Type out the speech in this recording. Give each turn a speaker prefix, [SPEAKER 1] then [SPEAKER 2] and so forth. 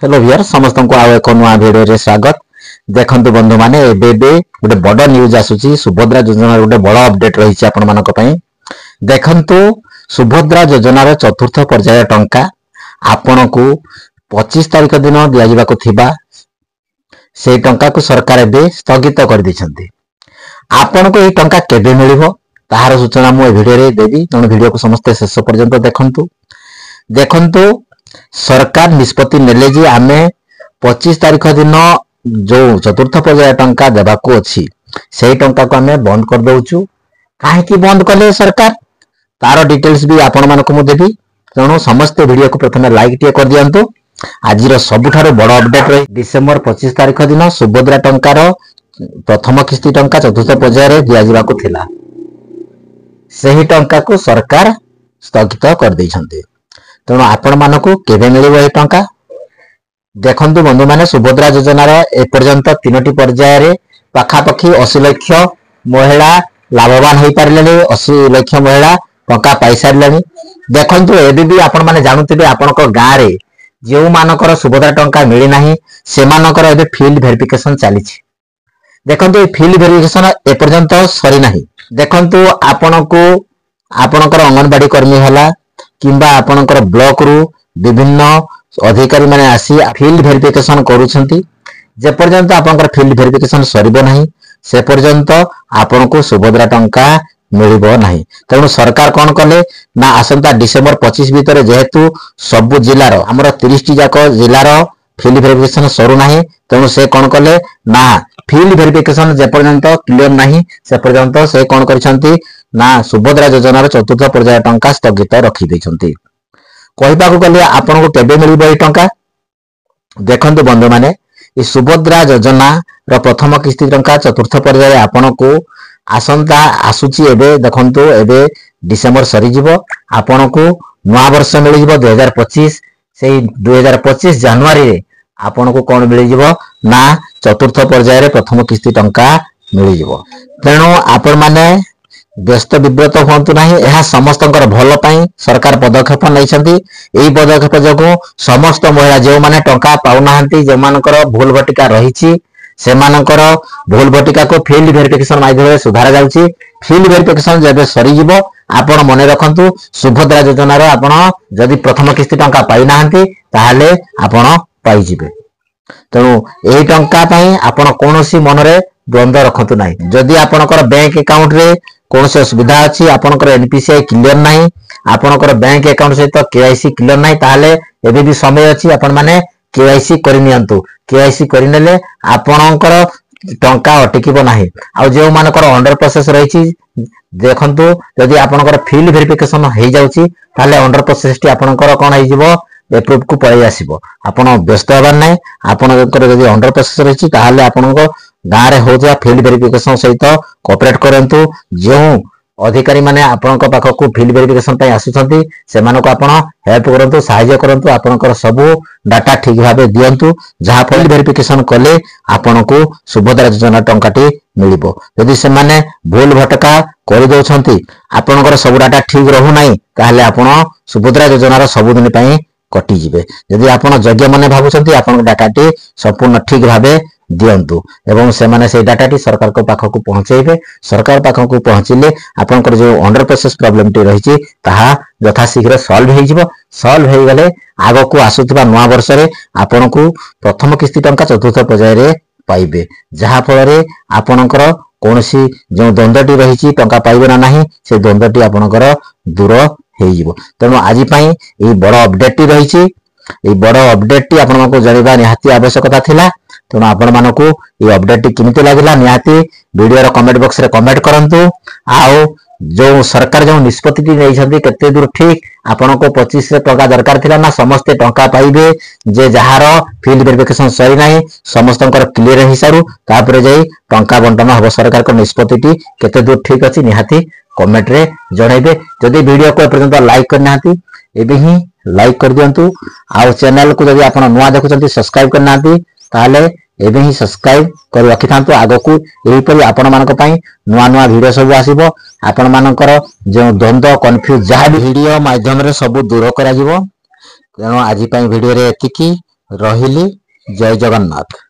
[SPEAKER 1] Hello भियर समस्त को आउ एक नुआ भिडियो रे स्वागत। देखंतु बंधु माने एबे गोटे बड़ न्यूज आसुची सुभद्रा योजना गोटे बड़ अपडेट रही आपण मानक पई। देखंतु सुभद्रा योजनार चतुर्थ पर्याय टंका आपण को 25 तारिख दिन दिया जिबाको थिबा से टंका को सरकार एबे स्थगित कर दिछंती। आपण को ए टंका केबे मिलिबो ताहार सूचना मु ए भिडियो रे देबी, तण भिडियो को समस्त शेष पर्यंत देखंतु। देखंतु सरकार निष्पत्ति नेले जे आमे 25 तारिख दिन जो चतुर्थ पर्याय टंका देबाको अछि सेही टंका को आमे बंद कर दउचु। काहे कि बंद कले सरकार तार डिटेल्स भी आपण मानको मु देबी, तणो समस्त वीडियो को प्रथमे लाइक टिए कर दियंतु। आजिर सबुठारो बड़ अपडेट रही डिसेंबर 25 तारिख दिन सुभद्रा टंकार प्रथम किस्ती टंका चतुर्थ पर्याय रे दिया जिबाको थिला, सेही टंका को सरकार स्थगित कर दैछन्ते। तेणु आपण मानकु केबे मिलिबो ए टंका देखंतु बंधु माने सुभद्रा योजनार एपर्यंत 3टी पर्याय रे पाखापाखी 80 लाख महिला लाभवान होई पारलेनी। 80 लाख महिला टंका पाई सारलेनी। देखंतु एबी भी आपण माने जानुथिबे आपनको गां रे जेउ मानकर सुभद्रा टंका मिली नाही से मानकर एबे फील्ड वेरिफिकेशन चलीछि। देखंतु ए फील्ड वेरिफिकेशन एपर्यंत सरी नाही। देखंतु आपनको आपनकर अंगनवाड़ी कर्मी हला किंबा आपनकर ब्लॉक रु विभिन्न अधिकारी माने आसी फील्ड वेरिफिकेशन करूछंती। जे पर्यंत आपनकर फील्ड वेरिफिकेशन सरीबो नाही से पर्यंत आपनको सुभद्रा टंका मिलिबो नाही। तेणु सरकार कोन कले ना आसंता डिसेंबर 25 भीतर जेहेतु सब जिल्लार हमर 30 टी जाक जिल्लार फील्ड वेरिफिकेशन सरू नाही, तेणु से कोन कले ना फील्ड वेरिफिकेशन जे पर्यंत क्लियर नाही से पर्यंत से कोन करछंती ना सुभद्रा योजनार चतुर्थ पर्याय टंका स्थगित रखी दैछंती। कहिबाकू गले आपनको केबे मिलिबो ए टंका देखंतु बंधु माने ए सुभद्रा योजना रो प्रथम किस्ती टंका चतुर्थ पर्याय आपनको आसंता आसुची। एबे देखंतु एबे डिसेंबर सरी जिवो, आपनको नवा वर्ष मिलि जिवो 2025। सेही 2025 जनवरी रे आपनको कोन मिलि जिवो ना चतुर्थ पर्याय रे प्रथम किस्ती टंका मिलि जिवो। तेणु आपण माने व्यस्त विब्रत होंतु नाही। यह समस्तंकर भल पाई सरकार पदक्षेप नैछंती। एई पदक्षेप जको समस्त महिला जे माने टंका पाउ नाहंती, जे मानकर भूल भटिका रहिछि से मानकर भूल भटिका को फील्ड वेरिफिकेशन माध्यम रे सुधारा जाउछि। फील्ड वेरिफिकेशन जेबे सरी जिवो आपण मने रखंतु सुभद्रा योजना रो आपण जदि प्रथम किस्ती टंका पाइ नाहंती ताहाले आपण पाइ जिवे। तेणु एई टंका पई आपण कोनोसी मनरे द्वंद्व रखंतु नाही। जदि आपनकर बैंक अकाउंट रे कोनोसी असुविधा अछि, आपनकर एनपीसीआई क्लियर नाही, आपनकर बैंक अकाउंट सहित केआईसी क्लियर नाही, ताहाले एबे भी समय अछि आपण माने केआईसी करि नियंतु। केआईसी करि नेले आपनकर टंका अटकिबो नाही। आ जे मानकर अंडर प्रोसेस रहिछि देखंतु जदि आपनकर फील्ड वेरिफिकेशन हेइ जाउछि ताहाले अंडर प्रोसेस टी आपनकर कोन हेइ जिवो एप्रूव को पळै आसीबो। आपण व्यस्त होबार नाही। आपनकर जदि अंडर प्रोसेस रहिछि ताहाले आपनको गां रे होजा फील्ड वेरिफिकेशन सहित कोऑपरेट करंतु। जो अधिकारी माने आपनक पाखकू फील्ड वेरिफिकेशन पई आसुछंती से मानको आपण हेल्प करंतु, सहायता करंतु, आपनकर सब डाटा ठीक भाबे दियंतु, जहा फील्ड वेरिफिकेशन कले आपनको सुभद्रा योजना टंकाटी मिलिबो। यदि से माने भूल भटका करि दउछंती आपनकर सब डाटा ठीक रहू नाही ताहाले आपण सुभद्रा योजनार सब दिन पई कटि जिवे। यदि आपण योग्य माने भाबुछंती आपन डाटाटी संपूर्ण ठीक भाबे दियंतु एवं से माने से डाटाटी सरकार को पाखकू पहुंचेबे। सरकार पाखकू पहुंचिले आपनकर जो अंडर प्रोसेस प्रॉब्लम टी रहिछि ताहा यथा शीघ्र सॉल्व हेइ जिवो। सॉल्व हेइ गले आगो को आसुथिबा नवा वर्ष रे आपनकू प्रथम किस्ती टंका चतुर्थ पर्याय रे पाइबे, जहा फल रे आपनकर कोनोसी जो द्वंद्वटी रहिछि टंका पाइबे ना नाही से द्वंद्वटी आपनकर दूर हेइ जिवो। तेणु आज पई ए बड़ अपडेट टी रहिछि। ए बड़ अपडेट टी आपण मानकू जानिबा निहाती आवश्यकता थिला। तेणु आपण मानकू ए अपडेट टी किमिति लागिला निहाती वीडियो रो कमेंट बॉक्स रे कमेंट करंतु। आउ जो सरकार जो निष्पत्ति टी नैछंती केते दूर ठीक आपनको 25 रे टंका दरकार थिला ना समस्त टंका पाइबे। जे जहार फील्ड वेरिफिकेशन सरी नाही समस्तंकर क्लियर हिसारु तापरे जाई टंका बंटन हबो। सरकार को निष्पत्ति टी केते दूर ठीक अछि निहाती कमेंट रे जणाइबे। जदि वीडियो को पर्यंत लाइक करनाहाती एबे ही लाइक कर दियंतु। आ चैनल को जदि आपण नुआ देखुचंती सब्सक्राइब करनाहाती ताहाले एबे ही सब्सक्राइब कर रखि थांतु। आगो को एही परि आपण मानक पई नुआ नुआ वीडियो सब आसीबो। आपण मानकर जो द्वंद्व कन्फ्यूज जहा वीडियो माध्यम रे सब दूर करा जिवो। तेणु आज वीडियो रे एतिकी ରହିଲି। ଜୟ ଜଗନ୍ନାଥ।